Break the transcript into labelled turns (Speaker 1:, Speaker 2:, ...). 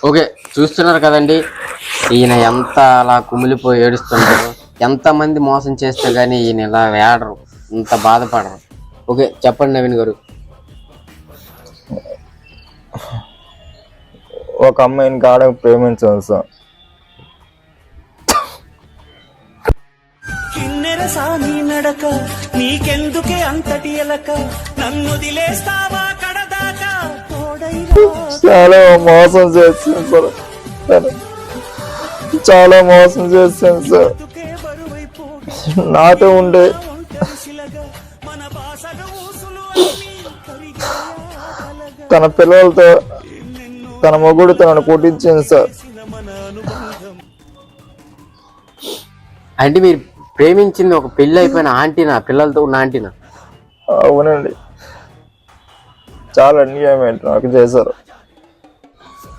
Speaker 1: Okay, చూస్తున్నారు కదండి ఈయన ఎంత అలా కుమిలిపోయి ఏడుస్తుంటారు. ఎంతమంది మోసం చేస్తే కానీ ఈయన ఇలా వేడరు, ఇంత బాధపడరు. ఓకే, చెప్పండి నవీన్ గారు.
Speaker 2: ఒక అమ్మాయిని గాఢ ప్రేమించాను సార్.
Speaker 3: కిన్నెర సాని నడక నీకెందుకే అంతటి ఎలక నన్ను దిలేస్తావా కడదాకా
Speaker 2: చాలా మోసం చేస్తాను సార్, చాలా మోసం చేస్తాను సార్. నాతో ఉండే తన పిల్లలతో తన మొగుడు తనను కొట్టించింది సార్.
Speaker 1: అంటే మీరు ప్రేమించింది ఒక పెళ్లి అయిపోయిన ఆంటీనా, పిల్లలతో ఉన్న ఆంటీనా?
Speaker 2: అవునండి, చాలా అన్యాయం నాకు చేశారు.